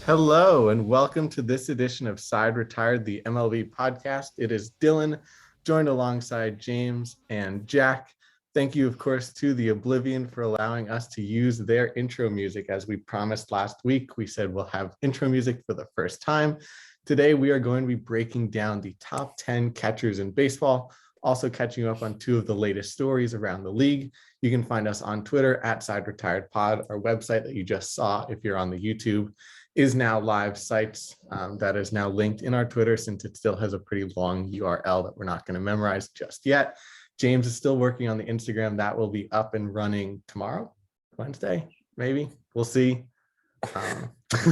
Hello, and welcome to this edition of Side Retired, the MLB podcast. It is Dylan, joined alongside James and Jack. Thank you, of course, to the Oblivion for allowing us to use their intro music. As we promised last week, we said we'll have intro music for the first time. Today, we are going to be breaking down the top 10 catchers in baseball, also catching up on two of the latest stories around the league. You can find us on Twitter at Side Retired Pod. Our website that you just saw, if you're on the YouTube, is now live sites. That is now linked in our Twitter, since it still has a pretty long URL that we're not going to memorize just yet. James is still working on the Instagram. That will be up and running tomorrow, Wednesday, maybe. We'll see.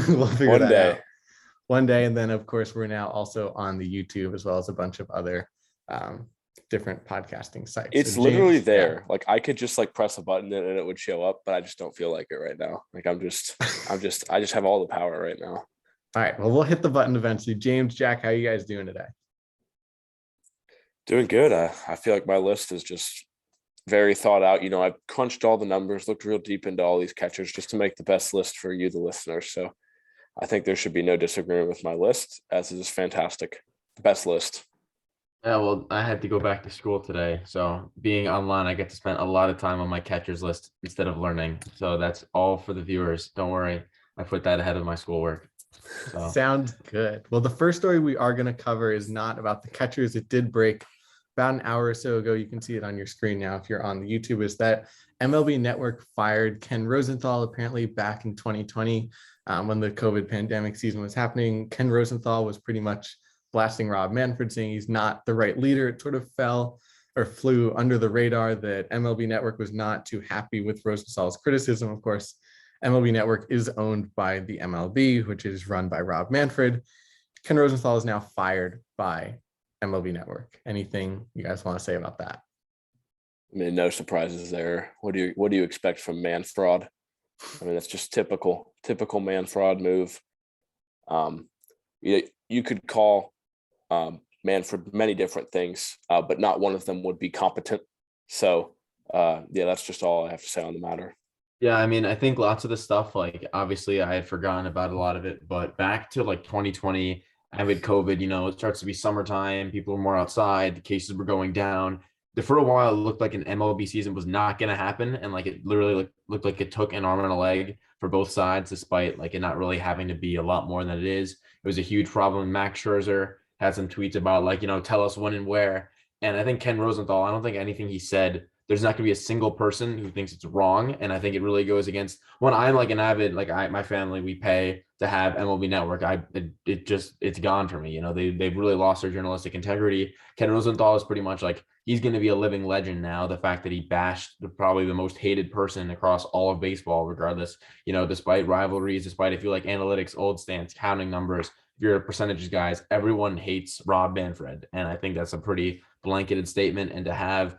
We'll figure that out one day. And then, of course, we're now also on the YouTube, as well as a bunch of other different podcasting sites. It's so literally there. Yeah. Like I could just press a button and it would show up, but I just don't feel like it right now. Like I just have all the power right now. All right. Well, we'll hit the button eventually. James, Jack, how are you guys doing today? Doing good. I feel like my list is just very thought out. You know, I've crunched all the numbers, looked real deep into all these catchers just to make the best list for you, the listeners. So I think there should be no disagreement with my list, as it is fantastic. The best list. Yeah, well, I had to go back to school today. So being online, I get to spend a lot of time on my catchers list instead of learning. So that's all for the viewers. Don't worry. I put that ahead of my schoolwork. So. Sounds good. Well, the first story we are going to cover is not about the catchers. It did break about an hour or so ago. You can see it on your screen now if you're on the YouTube. Is that MLB Network fired Ken Rosenthal apparently back in 2020 when the COVID pandemic season was happening. Ken Rosenthal was pretty much blasting Rob Manfred, saying he's not the right leader. It sort of flew under the radar that MLB Network was not too happy with Rosenthal's criticism. Of course, MLB Network is owned by the MLB, which is run by Rob Manfred. Ken Rosenthal is now fired by MLB Network. Anything you guys want to say about that? I mean, no surprises there. What do you expect from man fraud? I mean, that's just typical man fraud move. You could call Manfred many different things, but not one of them would be competent. So, that's just all I have to say on the matter. Yeah, I mean, I think lots of the stuff, obviously I had forgotten about a lot of it, but back to 2020, with COVID, it starts to be summertime, people are more outside, the cases were going down. For a while, it looked like an MLB season was not going to happen. And it literally looked like it took an arm and a leg for both sides, despite it not really having to be a lot more than it is. It was a huge problem. Max Scherzer had some tweets about tell us when and where. And I think Ken Rosenthal, I don't think anything he said, there's not going to be a single person who thinks it's wrong. And I think it really goes against when I'm an avid, my family, we pay to have MLB Network. It's gone for me. They've really lost their journalistic integrity. Ken Rosenthal is pretty much he's going to be a living legend now. The fact that he bashed probably the most hated person across all of baseball, regardless, despite rivalries, despite if you like analytics, old stance, counting numbers, if you're percentages guys, everyone hates Rob Manfred. And I think that's a pretty blanketed statement. And to have,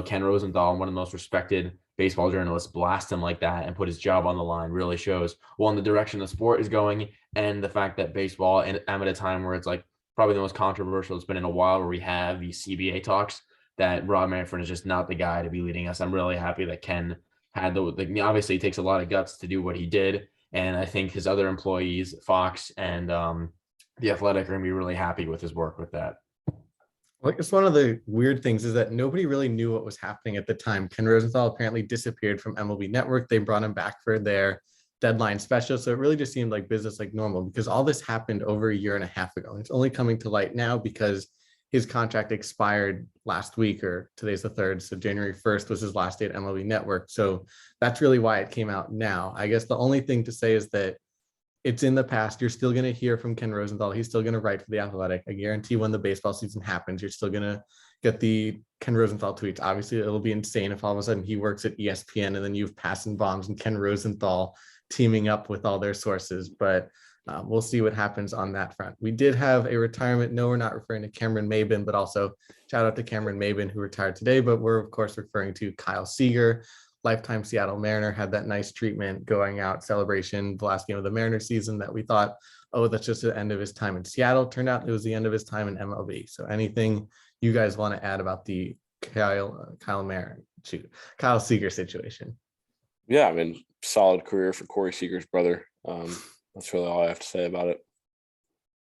Ken Rosenthal, one of the most respected baseball journalists, blast him like that and put his job on the line really shows, in the direction the sport is going, and the fact that baseball, and I'm at a time where it's probably the most controversial it's been in a while, where we have these CBA talks, that Rob Manfred is just not the guy to be leading us. I'm really happy that Ken had obviously it takes a lot of guts to do what he did. And I think his other employees, Fox and The Athletic, are going to be really happy with his work with that. It's one of the weird things is that nobody really knew what was happening at the time. Ken Rosenthal apparently disappeared from MLB Network. They brought him back for their deadline special. So it really just seemed like business like normal, because all this happened over a year and a half ago. It's only coming to light now because his contract expired last week, or today's the 3rd. So January 1st was his last day at MLB Network. So that's really why it came out now. I guess the only thing to say is that it's in the past. You're still going to hear from Ken Rosenthal. He's still going to write for The Athletic. I guarantee when the baseball season happens, you're still going to get the Ken Rosenthal tweets. Obviously, it'll be insane if all of a sudden he works at ESPN and then you've Passing Bombs and Ken Rosenthal teaming up with all their sources. But we'll see what happens on that front. We did have a retirement. No, we're not referring to Cameron Maybin, but also shout out to Cameron Maybin, who retired today. But we're, of course, referring to Kyle Seager, lifetime Seattle Mariner, had that nice treatment going out celebration, the last game of the Mariner season, that we thought, oh, that's just the end of his time in Seattle. Turned out it was the end of his time in MLB. So anything you guys want to add about the Kyle Seager situation? Yeah, I mean, solid career for Corey Seager's brother. That's really all I have to say about it.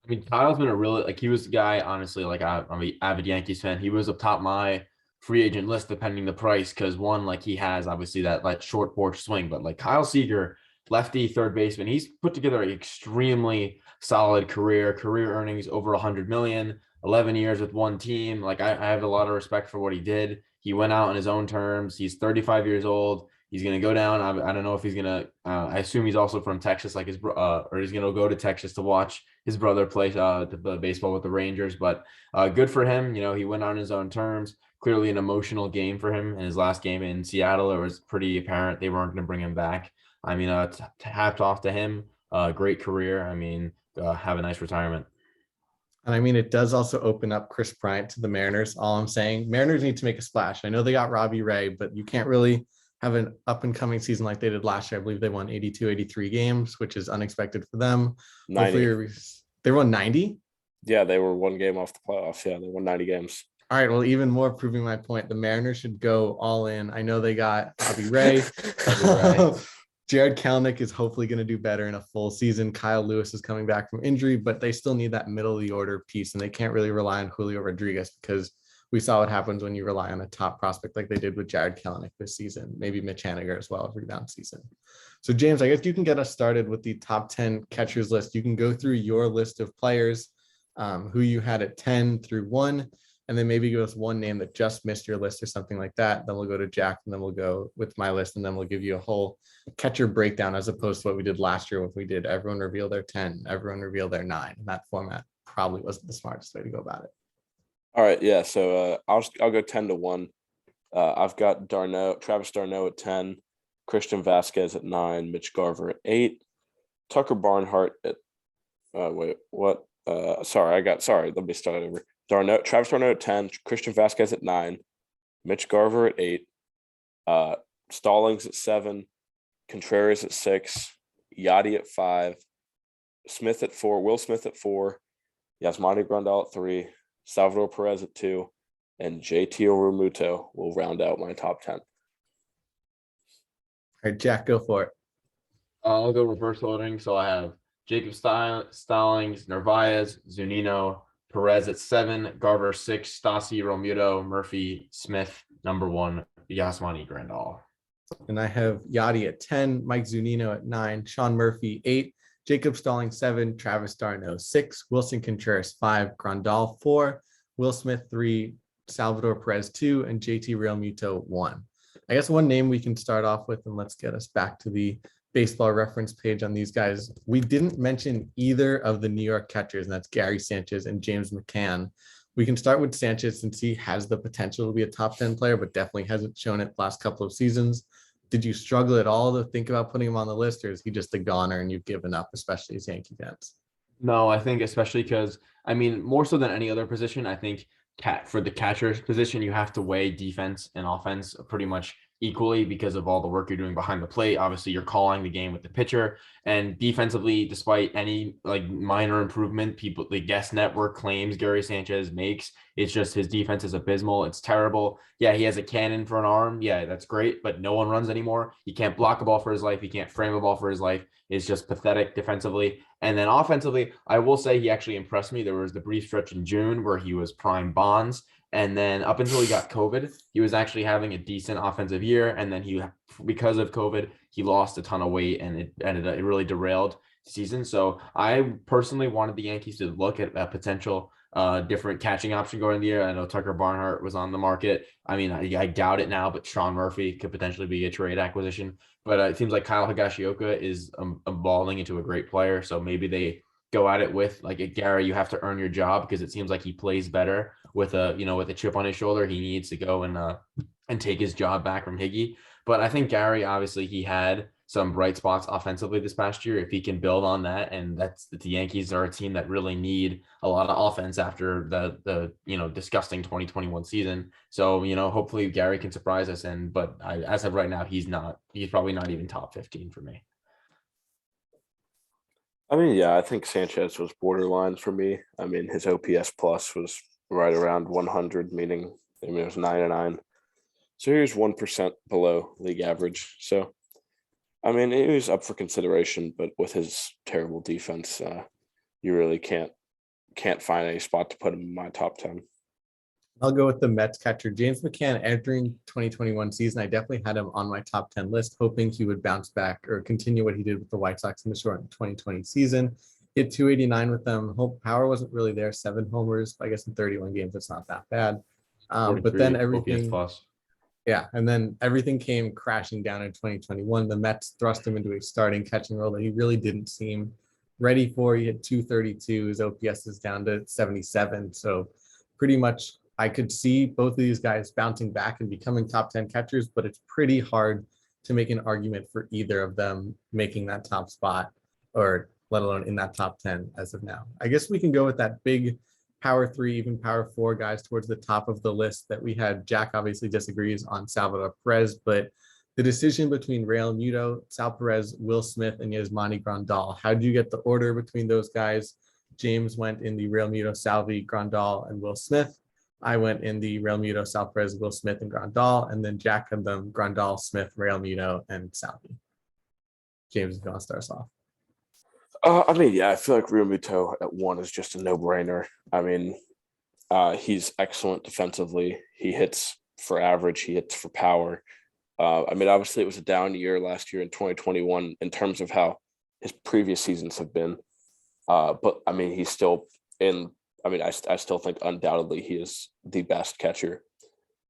I mean, Kyle's been a really he was the guy, honestly, I'm an avid Yankees fan. He was up top my free agent list, depending the price, because one, he has obviously that short porch swing, but Kyle Seager, lefty third baseman, he's put together an extremely solid career earnings over 100 million, 11 years with one team. I have a lot of respect for what he did. He went out on his own terms. He's 35 years old. He's going to go down. I don't know if he's going to, I assume he's also from Texas, or he's going to go to Texas to watch his brother play the baseball with the Rangers. But good for him. He went on his own terms. Clearly an emotional game for him. In his last game in Seattle, it was pretty apparent they weren't going to bring him back. I mean, hats off to him. Great career. I mean, have a nice retirement. And I mean, it does also open up Chris Bryant to the Mariners. All I'm saying, Mariners need to make a splash. I know they got Robbie Ray, but you can't really have an up and coming season like they did last year. I believe they won 82, 83 games, which is unexpected for them. 90. They won 90. Yeah, they were one game off the playoffs. Yeah, they won 90 games. All right. Well, even more proving my point, the Mariners should go all in. I know they got Robbie Ray. Jared Kelenic is hopefully going to do better in a full season. Kyle Lewis is coming back from injury, but they still need that middle of the order piece, and they can't really rely on Julio Rodriguez because we saw what happens when you rely on a top prospect like they did with Jared Kelenic this season, maybe Mitch Haniger as well, rebound season. So James, I guess you can get us started with the top 10 catchers list. You can go through your list of players who you had at 10 through 1, and then maybe give us one name that just missed your list or something like that. Then we'll go to Jack, and then we'll go with my list, and then we'll give you a whole catcher breakdown as opposed to what we did last year when we did everyone reveal their 10, everyone reveal their 9. And that format probably wasn't the smartest way to go about it. All right, yeah. So I'll go 10 to 1. I've got Travis d'Arnaud at 10, Christian Vasquez at 9, Mitch Garver at 8, Tucker Barnhart at let me start over. Travis d'Arnaud at 10, Christian Vasquez at 9, Mitch Garver at 8, Stallings at 7, Contreras at 6, Yachty at 5, Smith at 4, Will Smith at 4, Yasmani Grandal at 3, Salvador Perez at 2, and JT Realmuto will round out my top 10. All right, Jack, go for it. I'll go reverse loading. So I have Jacob Stallings, Narvaez, Zunino, Perez at 7, Garver 6, Stassi, Realmuto, Murphy, Smith, number 1, Yasmani Grandal. And I have Yachty at 10, Mike Zunino at 9, Shawn Murphy 8, Jacob Stallings 7, Travis d'Arnaud 6, Willson Contreras 5, Grandal 4, Will Smith 3, Salvador Perez 2, and JT Realmuto 1. I guess one name we can start off with, and let's get us back to the baseball reference page on these guys. We didn't mention either of the New York catchers, and that's Gary Sanchez and James McCann. We can start with Sanchez since he has the potential to be a top 10 player, but definitely hasn't shown it the last couple of seasons. Did you struggle at all to think about putting him on the list, or is he just a goner and you've given up, especially as Yankee fans? No, I think especially because, I mean, more so than any other position, I think for the catcher's position, you have to weigh defense and offense pretty much equally because of all the work you're doing behind the plate. Obviously, you're calling the game with the pitcher, and defensively, despite any minor improvement, the guest network claims Gary Sanchez makes, it's just his defense is abysmal. It's terrible. Yeah, he has a cannon for an arm. Yeah, that's great, but no one runs anymore. He can't block a ball for his life. He can't frame a ball for his life. It's just pathetic defensively. And then offensively, I will say he actually impressed me. There was the brief stretch in June where he was prime Bonds. And then up until he got COVID, he was actually having a decent offensive year. And then because of COVID, he lost a ton of weight, and it really derailed the season. So I personally wanted the Yankees to look at a potential different catching option going into the year. I know Tucker Barnhart was on the market. I mean, I doubt it now, but Shawn Murphy could potentially be a trade acquisition. But it seems like Kyle Higashioka is evolving into a great player. So maybe they go at it with Gary, you have to earn your job, because it seems like he plays better with a chip on his shoulder. He needs to go and take his job back from Higgy. But I think Gary, obviously, he had some bright spots offensively this past year. If he can build on that, and the Yankees are a team that really need a lot of offense after the disgusting 2021 season. So hopefully Gary can surprise us. But as of right now, he's probably not even top 15 for me. I mean, yeah, I think Sanchez was borderline for me. I mean, his OPS plus was right around 100, meaning it was 99. So here's 1% below league average. So I mean, it was up for consideration, but with his terrible defense, you really can't find any spot to put him in my top 10. I'll go with the Mets catcher, James McCann. Entering 2021 season, I definitely had him on my top 10 list, hoping he would bounce back or continue what he did with the White Sox in the short 2020 season. Hit 289 with them. Hope power wasn't really there. 7 homers, I guess in 31 games, it's not that bad. But then everything, plus. yeah, and then everything came crashing down in 2021. The Mets thrust him into a starting catching role that he really didn't seem ready for. He had 232. His OPS is down to 77. So pretty much I could see both of these guys bouncing back and becoming top 10 catchers, but it's pretty hard to make an argument for either of them making that top spot, or let alone in that top 10 as of now. I guess we can go with that big power 3, even power 4 guys towards the top of the list that we had. Jack obviously disagrees on Salvador Perez, but the decision between Realmuto, Sal Perez, Will Smith, and Yasmani Grandal, how do you get the order between those guys? James went in the Realmuto, Salvi, Grandal, and Will Smith. I went in the Realmuto, Sal Perez, Will Smith, and Grandal, and then Jack had them Grandal, Smith, Realmuto, and Salvi. James is going to start us off. I mean, yeah, I feel like Realmuto at 1 is just a no-brainer. I mean, he's excellent defensively. He hits for average. He hits for power. I mean, obviously, it was a down year last year in 2021 in terms of how his previous seasons have been. But, I mean, he's still in – I mean, I still think undoubtedly he is the best catcher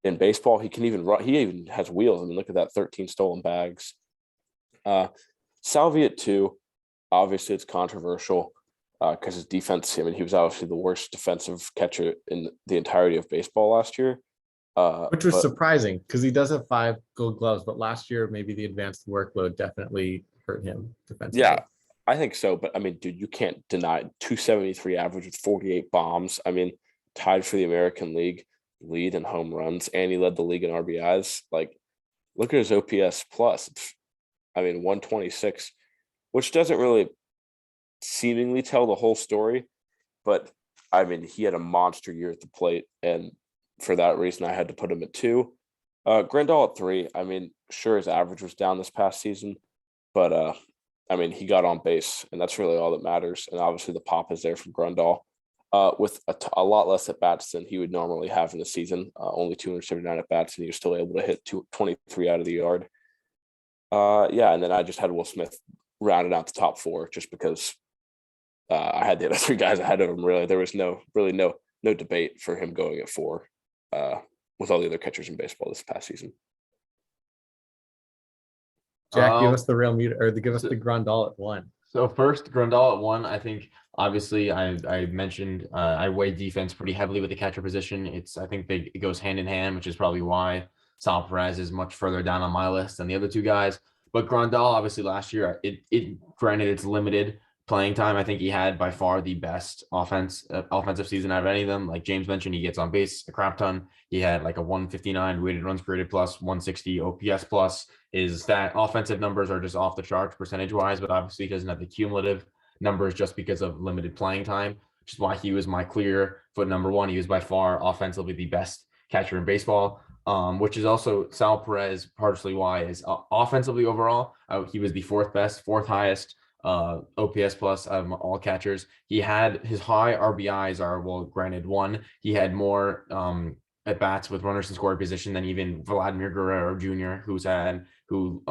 in baseball. He can even run. He even has wheels. I mean, look at that, 13 stolen bags. Salvi at 2. Obviously, it's controversial because his defense, I mean, he was obviously the worst defensive catcher in the entirety of baseball last year. Which was surprising because he does have 5 gold gloves, but last year maybe the advanced workload definitely hurt him defensively. Yeah, I think so. But, I mean, dude, you can't deny 273 average with 48 bombs. I mean, tied for the American League lead in home runs, and he led the league in RBIs. Like, look at his OPS plus. I mean, 126. Which doesn't really seemingly tell the whole story. But, I mean, he had a monster year at the plate. And for that reason, I had to put him at 2. Grandal at 3. I mean, sure, his average was down this past season. But, I mean, he got on base. And that's really all that matters. And obviously the pop is there from Grandal. With a lot less at-bats than he would normally have in the season. Only 279 at-bats, and he was still able to hit 23 out of the yard. Yeah, and then I just had Will Smith rounded out the top 4 just because I had the other 3 guys ahead of him. Really, there was no debate for him going at 4 with all the other catchers in baseball this past season. Jack, give us the Realmuto, or give us the Grandal at 1. So first, Grandal at 1. I think obviously I mentioned I weigh defense pretty heavily with the catcher position. I think it goes hand in hand, which is probably why Sal Perez is much further down on my list than the other 2 guys. But Grandal, obviously, last year, granted it's limited playing time. I think he had by far the best offensive season out of any of them. Like James mentioned, he gets on base a crap ton. He had like a 159 weighted runs created plus, 160 OPS plus. His offensive numbers are just off the charts percentage-wise, but obviously he doesn't have the cumulative numbers just because of limited playing time, which is why he was my clear foot number 1. He was by far offensively the best catcher in baseball. Which is also Sal Perez, partially why is offensively overall, he was the 4th highest OPS plus of all catchers. He had his high RBIs are, well, granted 1, he had more at bats with runners in scoring position than even Vladimir Guerrero Jr., who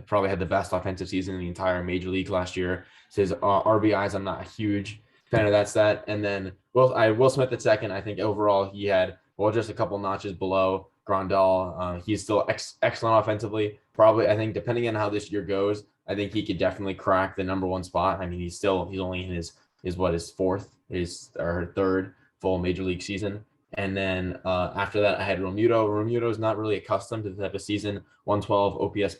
probably had the best offensive season in the entire major league last year. So his RBIs, I'm not a huge fan of that stat. And then Will Smith at 2nd. I think overall he had just a couple notches below Grandal. He's still excellent offensively. Probably, I think, depending on how this year goes, I think he could definitely crack the number 1 spot. I mean, he's only in his 4th, or 3rd full major league season. And then after that, I had Realmuto. Realmuto is not really accustomed to the type of season. 112 OPS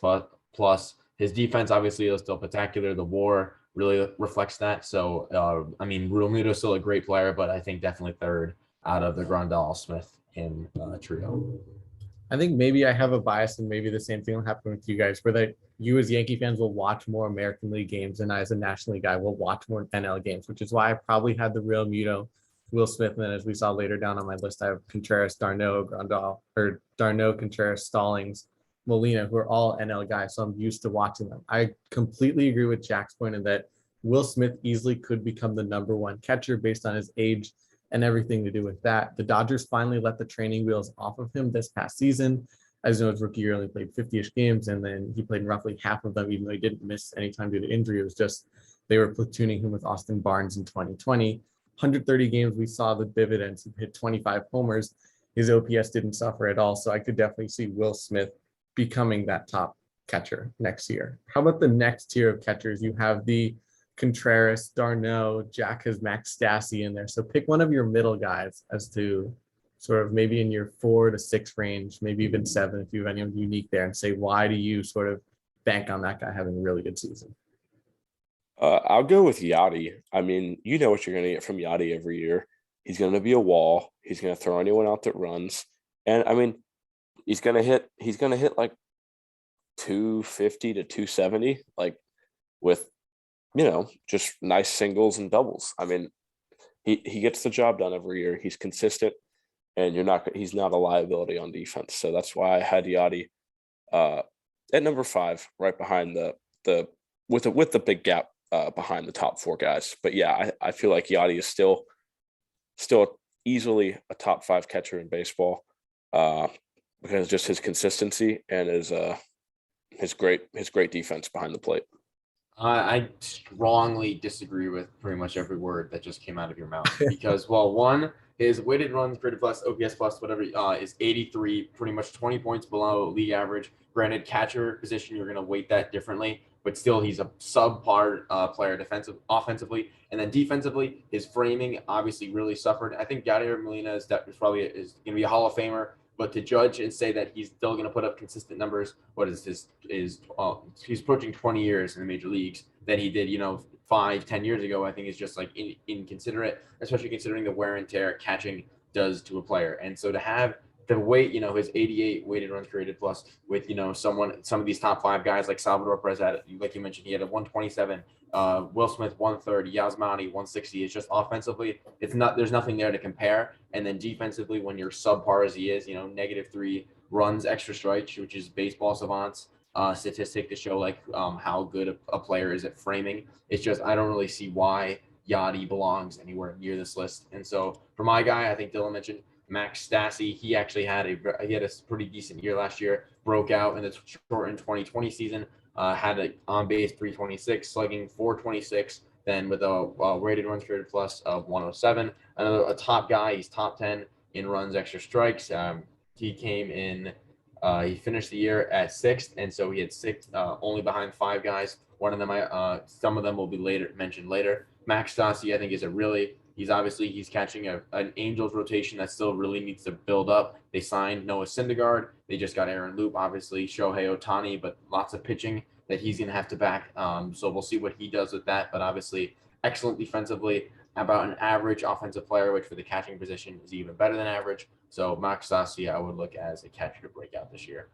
plus. His defense obviously is still spectacular. The WAR really reflects that. So I mean, Realmuto is still a great player, but I think definitely 3rd out of the Grandal Smith in trio. I think maybe I have a bias, and maybe the same thing will happen with you guys, where that you as Yankee fans will watch more American League games, and I as a National League guy will watch more NL games, which is why I probably had the Realmuto, Will Smith, and then as we saw later down on my list, I have Contreras, d'Arnaud, Grandal, or d'Arnaud, Contreras, Stallings, Molina, who are all NL guys. So I'm used to watching them. I completely agree with Jack's point in that Will Smith easily could become the number one catcher based on his age and everything to do with that. The Dodgers finally let the training wheels off of him this past season. As you know, his rookie year only played 50-ish games, and then he played roughly half of them, even though he didn't miss any time due to injury. It was just they were platooning him with Austin Barnes in 2020. 130 games, we saw the dividends. He hit 25 homers. His OPS didn't suffer at all. So I could definitely see Will Smith becoming that top catcher next year. How about the next tier of catchers? You have the Contreras, d'Arnaud, Jack has Max Stassi in there. So pick one of your middle guys as to sort of maybe in your 4 to 6 range, maybe even 7 if you have anyone unique there, and say, why do you sort of bank on that guy having a really good season? I'll go with Yachty. I mean, you know what you're going to get from Yachty every year. He's going to be a wall. He's going to throw anyone out that runs. And I mean, he's going to hit like 250 to 270, like with, just nice singles and doubles. I mean, he gets the job done every year. He's consistent, and he's not a liability on defense. So that's why I had Yachty at number 5, right behind with the big gap behind the top 4 guys. But yeah, I feel like Yachty is still easily a top 5 catcher in baseball because just his consistency and his great defense behind the plate. I strongly disagree with pretty much every word that just came out of your mouth because, well, one, his weighted runs created plus, OPS plus, whatever, is 83, pretty much 20 points below league average. Granted, catcher position, you're going to weight that differently, but still he's a subpar player offensively. And then defensively, his framing obviously really suffered. I think Yadier Molina is probably going to be a Hall of Famer. But to judge and say that he's still going to put up consistent numbers, he's approaching 20 years in the major leagues than he did, 5-10 years ago, I think is just like inconsiderate, especially considering the wear and tear catching does to a player. And so to have the weight, his 88 weighted runs created plus with, some of these top 5 guys like Salvador Perez had, like you mentioned, he had a 127, Will Smith 130, Yasmani 160. It's just offensively, there's nothing there to compare. And then defensively, when you're subpar as he is, -3 runs extra strikes, which is baseball savants statistic to show like how good a player is at framing. It's just, I don't really see why Yachty belongs anywhere near this list. And so for my guy, I think Dylan mentioned Max Stassi. He actually had a pretty decent year last year, broke out in the shortened 2020 season, had an on-base 326, slugging 426, then with a rated runs created plus of 107. A top guy, he's top 10 in runs extra strikes. He came in, he finished the year at 6th, and so he had 6, only behind 5 guys. One of them, some of them will be mentioned later. Max Stassi, I think, is he's catching an Angels rotation that still really needs to build up. They signed Noah Syndergaard. They just got Aaron Loop, obviously, Shohei Ohtani, but lots of pitching that he's going to have to back. So we'll see what he does with that. But obviously, excellent defensively, about an average offensive player, which for the catching position is even better than average. So Max Stassi, I would look as a catcher to break out this year.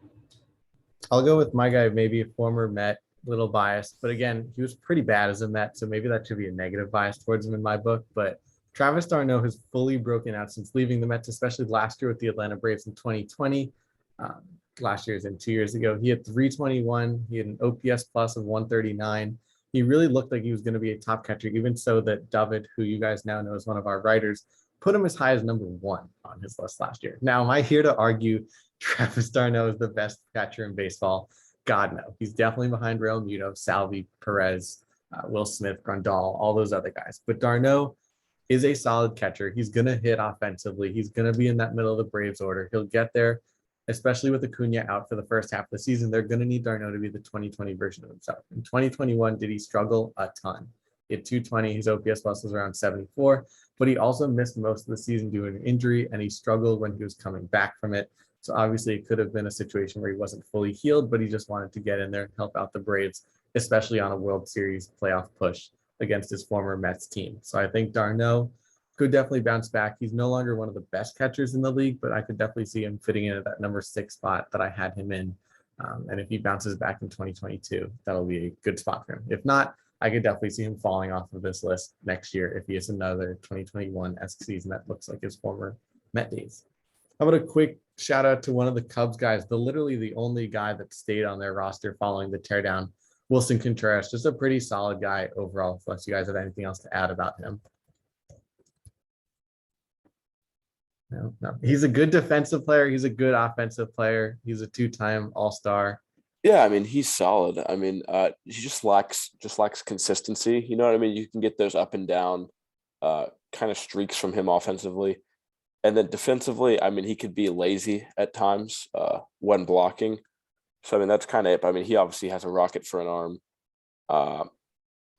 I'll go with my guy, maybe a former Met, little biased, but again, he was pretty bad as a Met, so maybe that should be a negative bias towards him in my book. But Travis d'Arnaud has fully broken out since leaving the Mets, especially last year with the Atlanta Braves in 2020. Last year's in 2 years ago. He had 321. He had an OPS plus of 139. He really looked like he was going to be a top catcher, even so that David, who you guys now know is one of our writers, put him as high as number 1 on his list last year. Now, am I here to argue Travis d'Arnaud is the best catcher in baseball? God, no. He's definitely behind Realmuto, Salvi, Perez, Will Smith, Grandal, all those other guys. But d'Arnaud is a solid catcher. He's going to hit offensively. He's going to be in that middle of the Braves order. He'll get there, especially with Acuna out for the first half of the season. They're going to need d'Arnaud to be the 2020 version of himself. In 2021, did he struggle? A ton. He had 220. His OPS plus was around 74, but he also missed most of the season due to an injury, and he struggled when he was coming back from it. So obviously it could have been a situation where he wasn't fully healed, but he just wanted to get in there and help out the Braves, especially on a World Series playoff push against his former Mets team. So I think d'Arnaud could definitely bounce back. He's no longer one of the best catchers in the league, but I could definitely see him fitting in at that number 6 spot that I had him in. And if he bounces back in 2022, that'll be a good spot for him. If not, I could definitely see him falling off of this list next year if he has another 2021-esque season that looks like his former Met days. How about a quick shout out to one of the Cubs guys, literally the only guy that stayed on their roster following the teardown, Willson Contreras, just a pretty solid guy overall. Unless you guys have anything else to add about him. No, no. He's a good defensive player. He's a good offensive player. He's a two-time All-Star. Yeah, I mean, he's solid. I mean, he just lacks consistency. You know what I mean? You can get those up and down kind of streaks from him offensively. And then defensively, I mean, he could be lazy at times when blocking. So I mean, that's kind of it. But, I mean, he obviously has a rocket for an arm.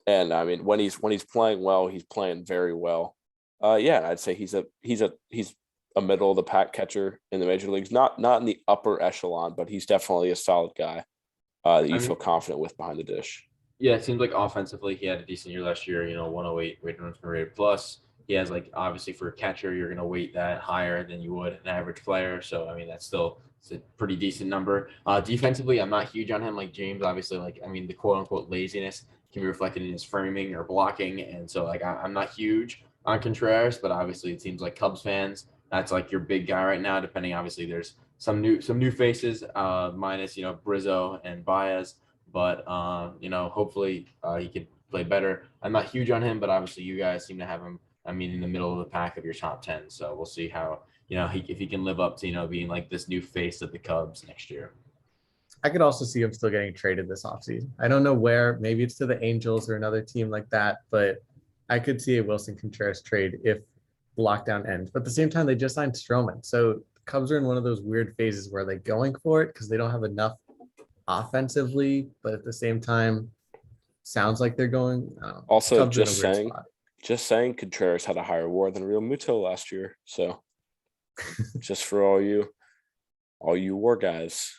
And I mean, when he's playing well, he's playing very well. Yeah, I'd say he's a middle of the pack catcher in the major leagues. Not in the upper echelon, but he's definitely a solid guy that you feel confident with behind the dish. Yeah, it seems like offensively he had a decent year last year. 108 weighted runs per rated plus. He has, like, obviously for a catcher, you're going to weight that higher than you would an average player. So I mean, it's a pretty decent number. Defensively, I'm not huge on him like James. Obviously, like, I mean, the quote unquote laziness can be reflected in his framing or blocking, and so like I'm not huge on Contreras, but obviously it seems like Cubs fans, that's like your big guy right now. Depending, obviously, there's some new faces, minus Brizzo and Baez, but hopefully he could play better. I'm not huge on him, but obviously you guys seem to have him. I mean, in the middle of the pack of your top 10. So we'll see how if he can live up to being like this new face of the Cubs next year. I could also see him still getting traded this offseason. I don't know where. Maybe it's to the Angels or another team like that, but I could see a Willson Contreras trade if the lockdown ends. But at the same time, they just signed Stroman. So the Cubs are in one of those weird phases where they're going for it because they don't have enough offensively, but at the same time, sounds like they're going. Also, just saying, Contreras had a higher WAR than Realmuto last year. So just for all you WAR guys.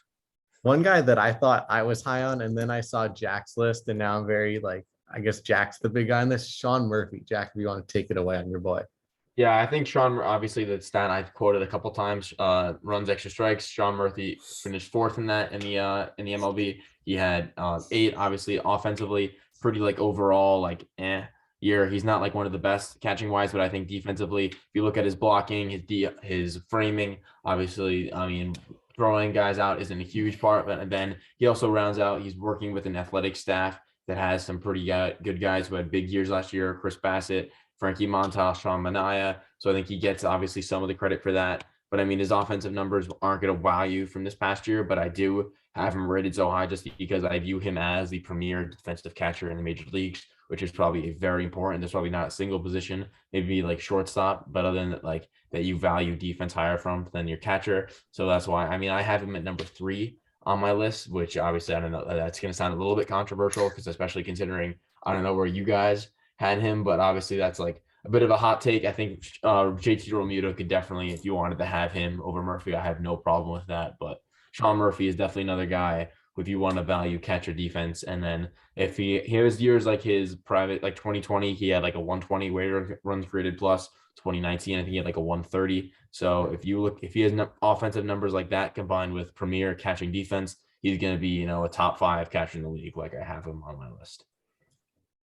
One guy that I thought I was high on, and then I saw Jack's list, and now I'm very I guess Jack's the big guy on this. Shawn Murphy. Jack, if you want to take it away on your boy. Yeah, I think Shawn, obviously the stat I've quoted a couple times, runs, extra strikes. Shawn Murphy finished fourth in that in the MLB. He had 8, obviously offensively, pretty overall year. He's not one of the best catching wise, but I think defensively, if you look at his blocking, his framing, obviously, I mean, throwing guys out isn't a huge part, but then he also rounds out. He's working with an athletic staff that has some pretty good guys who had big years last year. Chris Bassett, Frankie Montas, Sean Manaea. So I think he gets obviously some of the credit for that. But I mean, his offensive numbers aren't going to wow you from this past year, but I do have him rated so high just because I view him as the premier defensive catcher in the major leagues, which is probably very important. There's probably not a single position, maybe shortstop, but other than that you value defense higher from than your catcher. So that's why, I mean, I have him at number 3 on my list, which obviously I don't know, that's going to sound a little bit controversial because especially considering I don't know where you guys had him, but obviously that's a bit of a hot take. I think JT Realmuto could definitely, if you wanted to have him over Murphy, I have no problem with that. But Shawn Murphy is definitely another guy if you want to value catcher defense. And then if he has years like his private, 2020, he had a 120 weighted runs created plus. 2019, I think he had a 130. So if he has offensive numbers like that combined with premier catching defense, he's going to be, a top 5 catcher in the league. I have him on my list.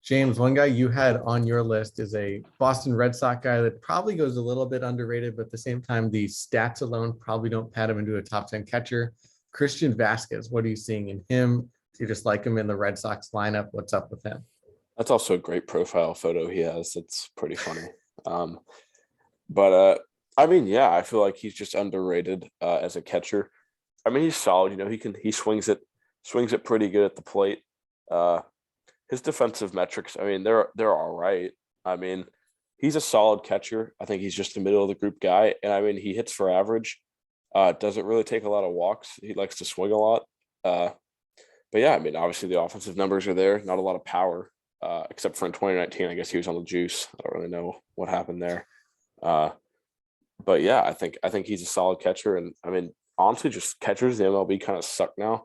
James, one guy you had on your list is a Boston Red Sox guy that probably goes a little bit underrated, but at the same time, the stats alone probably don't pat him into a top 10 catcher. Christian Vasquez, what are you seeing in him? Do you just like him in the Red Sox lineup? What's up with him? That's also a great profile photo he has. It's pretty funny. But I mean, yeah, I feel like he's just underrated as a catcher. I mean, he's solid. He swings it pretty good at the plate. His defensive metrics, I mean, they're all right. I mean, he's a solid catcher. I think he's just a middle of the group guy, and I mean, he hits for average. Doesn't really take a lot of walks. He likes to swing a lot. But yeah, I mean, obviously the offensive numbers are there. Not a lot of power, except for in 2019. I guess he was on the juice. I don't really know what happened there. But yeah, I think he's a solid catcher, and I mean, honestly, just catchers in the MLB kind of suck now.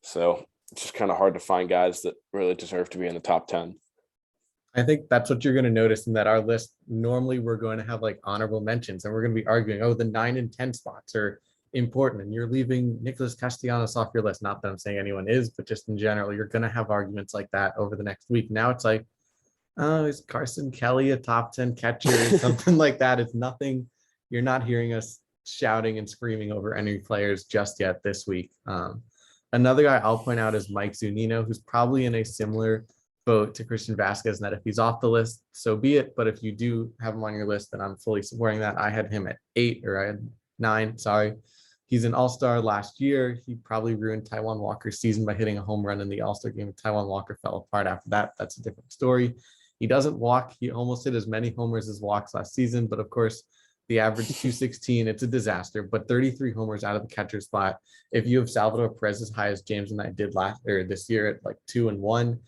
So it's just kind of hard to find guys that really deserve to be in the top 10. I think that's what you're going to notice in that our list. Normally we're going to have honorable mentions and we're going to be arguing, oh, the 9 and 10 spots are important. And you're leaving Nicholas Castellanos off your list. Not that I'm saying anyone is, but just in general, you're going to have arguments like that over the next week. Now it's oh, is Carson Kelly a top 10 catcher or something like that? It's nothing. You're not hearing us shouting and screaming over any players just yet this week. Another guy I'll point out is Mike Zunino, who's probably in a similar boat to Christian Vasquez, and that if he's off the list, so be it. But if you do have him on your list, then I'm fully supporting that. I had him at 8, or I had 9, sorry. He's an all-star last year. He probably ruined Taijuan Walker's season by hitting a home run in the all-star game. Taijuan Walker fell apart after that. That's a different story. He doesn't walk. He almost hit as many homers as walks last season, but of course, the average 216, it's a disaster, but 33 homers out of the catcher spot. If you have Salvador Perez as high as James and I did this year at like 2 and 1,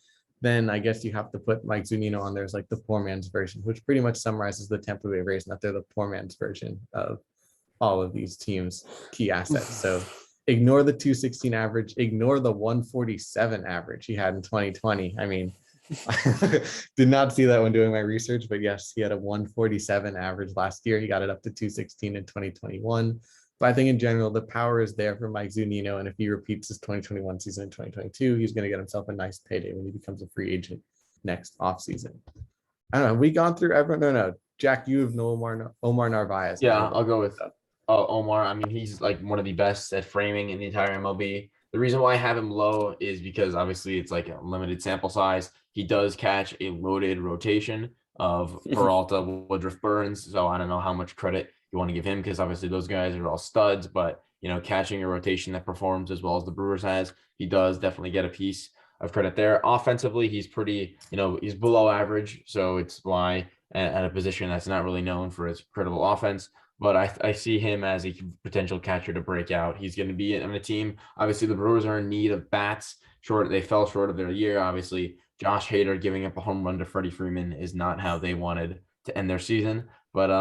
then I guess you have to put Mike Zunino on there as like the poor man's version, which pretty much summarizes the Tampa Bay Rays, that they're the poor man's version of all of these teams' key assets. So ignore the 216 average, ignore the 147 average he had in 2020. I mean, did not see that when doing my research, but yes, he had a 147 average last year. He got it up to 216 in 2021. But I think in general, the power is there for Mike Zunino. And if he repeats his 2021 season in 2022, he's going to get himself a nice payday when he becomes a free agent next offseason. I don't know. Have we gone through everyone? No. Jack, you have no Omar Narvaez. Yeah, I'll go with Omar. I mean, he's like one of the best at framing in the entire MLB. The reason why I have him low is because obviously it's like a limited sample size. He does catch a loaded rotation of Peralta, Woodruff, Burns. So I don't know how much credit you want to give him, because obviously those guys are all studs, but catching a rotation that performs as well as the Brewers has, he does definitely get a piece of credit there. Offensively, he's pretty, he's below average. So it's why at a position that's not really known for its credible offense. But I see him as a potential catcher to break out. He's going to be on a team. Obviously, the Brewers are in need of bats. They fell short of their year. Obviously, Josh Hader giving up a home run to Freddie Freeman is not how they wanted to end their season. But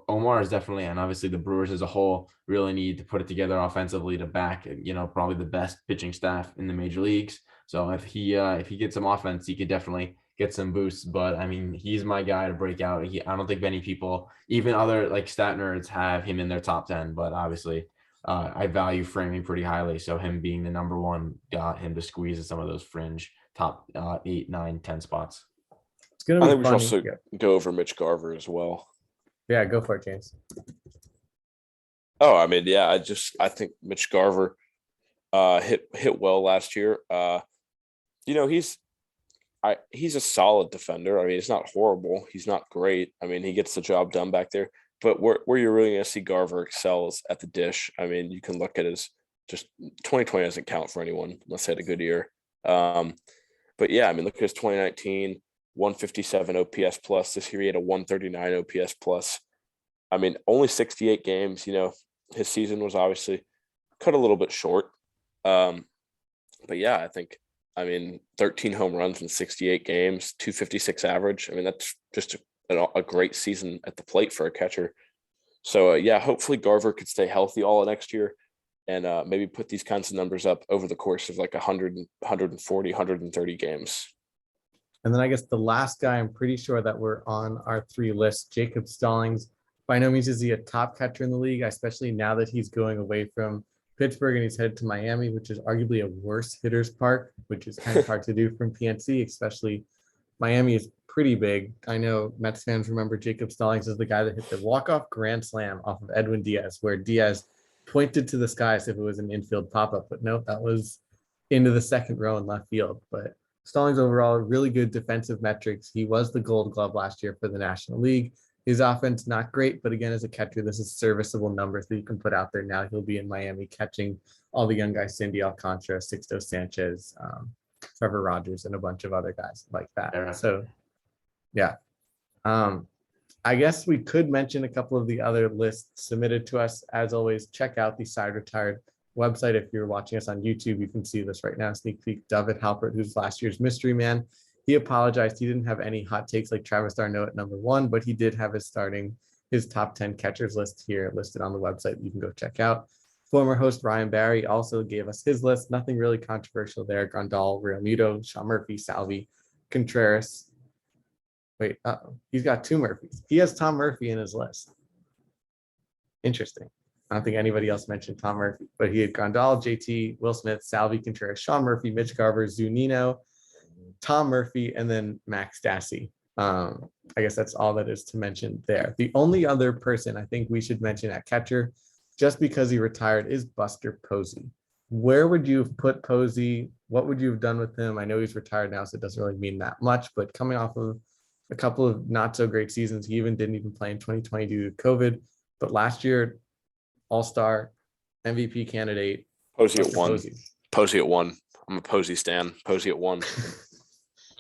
Omar is definitely, and obviously the Brewers as a whole really need to put it together offensively to back, probably the best pitching staff in the major leagues. So if he gets some offense, he could definitely get some boosts. But I mean, he's my guy to break out. I don't think many people, even other like stat nerds, have him in their top 10. But obviously, I value framing pretty highly. So him being the number one got him to squeeze at some of those fringe top 8, 9, 10 spots. It's gonna be I think we should also go over Mitch Garver as well. Yeah, go for it, James. Oh, I mean, yeah, I think Mitch Garver hit well last year. He's a solid defender. I mean, it's not horrible. He's not great. I mean, he gets the job done back there. But where you're really going to see Garver excel is at the dish. I mean, you can look at his just 2020 doesn't count for anyone unless they had a good year. But yeah, I mean, look at his 2019 157 OPS plus. This year he had a 139 OPS plus. I mean, only 68 games. His season was obviously cut a little bit short. But yeah, I mean, 13 home runs in 68 games, 256 average. I mean, that's just a great season at the plate for a catcher. So, yeah, hopefully Garver could stay healthy all of next year and maybe put these kinds of numbers up over the course of like 100, 140, 130 games. And then I guess the last guy, I'm pretty sure that we're on our 3 list, Jacob Stallings. By no means is he a top catcher in the league, especially now that he's going away from Pittsburgh and he's headed to Miami, which is arguably a worse hitter's park, which is kind of hard to do from PNC, especially Miami is pretty big. I know Mets fans remember Jacob Stallings as the guy that hit the walk-off grand slam off of Edwin Diaz, where Diaz pointed to the sky as if it was an infield pop-up, but no, that was into the second row in left field. But Stallings overall, really good defensive metrics. He was the Gold Glove last year for the National League. His offense, not great, but again, as a catcher, this is serviceable numbers that you can put out there. Now he'll be in Miami catching all the young guys, Sandy Alcantara, Sixto Sanchez, Trevor Rogers, and a bunch of other guys like that. So, yeah. I guess we could mention a couple of the other lists submitted to us. As always, check out the Side Retired website. If you're watching us on YouTube, you can see this right now. Sneak peek. David Halpert, who's last year's mystery man, he apologized. He didn't have any hot takes like Travis d'Arnaud at number 1, but he did have his top 10 catchers list here listed on the website. You can go check out. Former host Ryan Barry also gave us his list. Nothing really controversial there. Grandal, Realmuto, Shawn Murphy, Salvi, Contreras. Wait, he's got 2 Murphys. He has Tom Murphy in his list. Interesting. I don't think anybody else mentioned Tom Murphy, but he had Grandal, JT, Will Smith, Salvi, Contreras, Shawn Murphy, Mitch Garver, Zunino, Tom Murphy, and then Max Stassi. I guess that's all that is to mention there. The only other person I think we should mention at catcher just because he retired is Buster Posey. Where would you have put Posey? What would you have done with him? I know he's retired now, so it doesn't really mean that much, but coming off of a couple of not so great seasons, he didn't even play in 2020 due to COVID. But last year, All-Star, MVP candidate. Posey at 1. Posey at 1. I'm a Posey stan. Posey at 1.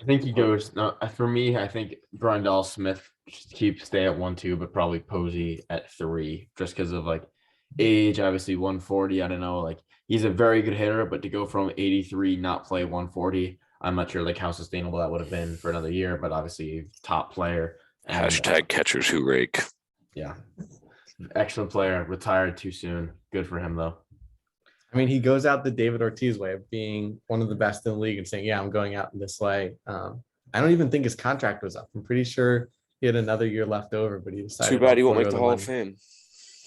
I think he goes. No, for me, I think Grandal, Smith stay at 1-2, but probably Posey at 3, just because of like age. Obviously, 140. I don't know. Like he's a very good hitter, but to go from 83 not play 140, I'm not sure like how sustainable that would have been for another year. But obviously, top player. And, Hashtag catchers who rake. Yeah, excellent player. Retired too soon. Good for him though. I mean, he goes out the David Ortiz way of being one of the best in the league and saying, yeah, I'm going out in this way. I don't even think his contract was up. I'm pretty sure he had another year left over, but he decided. Too bad he won't make the Hall of Fame.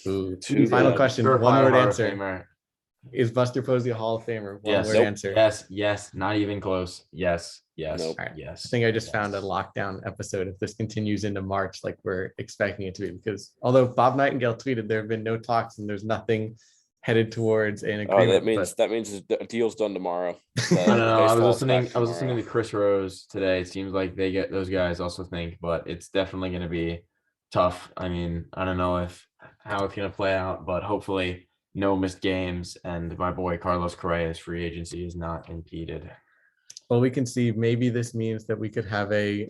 Final question, one word answer. Famer. Is Buster Posey a Hall of Famer? One Yes. word answer. Yes. Not even close. Yes. Nope. Right. Yes. I think I just found a lockdown episode if this continues into March, like we're expecting it to be, because although Bob Nightingale tweeted there have been no talks and there's nothing headed towards an agreement. That means the deal's done tomorrow. I don't know. I was listening to Chris Rose today. It seems like those guys also think, but it's definitely going to be tough. I mean, I don't know how it's going to play out, but hopefully no missed games and my boy Carlos Correa's free agency is not impeded. Well, we can see maybe this means that we could have a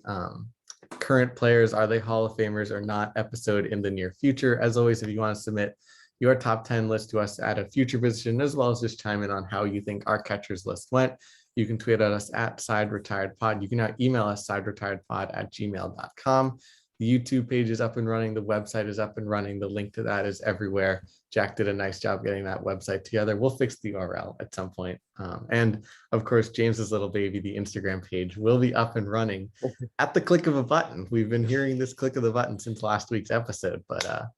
current players, are they Hall of Famers or not episode in the near future. As always, if you want to submit your top 10 list to us at a future position, as well as just chime in on how you think our catchers list went, you can tweet at us at SideRetiredPod. You can now email us sideretiredpod@gmail.com. The YouTube page is up and running. The website is up and running. The link to that is everywhere. Jack did a nice job getting that website together. We'll fix the URL at some point. And of course, James's little baby, the Instagram page, will be up and running at the click of a button. We've been hearing this click of the button since last week's episode, but there.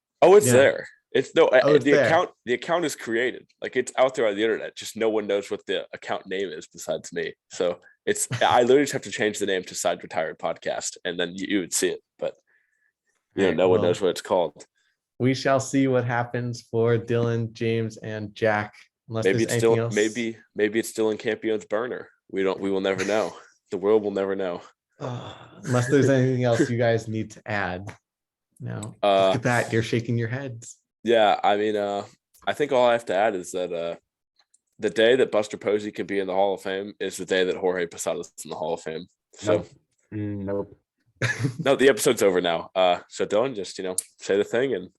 It's no, it's the there. account. The account is created. Like it's out there on the internet. Just no one knows what the account name is besides me. So I literally just have to change the name to Side Retired Podcast, and then you would see it. But no one knows what it's called. We shall see what happens for Dylan, James, and Jack. Unless Maybe it's still else. maybe it's still in Campion's burner. We will never know. The world will never know. Unless there's anything else you guys need to add. No. Look at that. You're shaking your heads. Yeah, I mean, I think all I have to add is that the day that Buster Posey can be in the Hall of Fame is the day that Jorge Posadas is in the Hall of Fame. So Nope. No, the episode's over now. So Dylan, just say the thing, and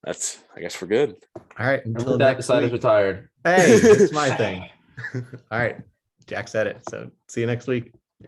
that's, I guess, we're good. All right. Until that next side week. is retired. Hey, it's my thing. All right. Jack said it. So see you next week.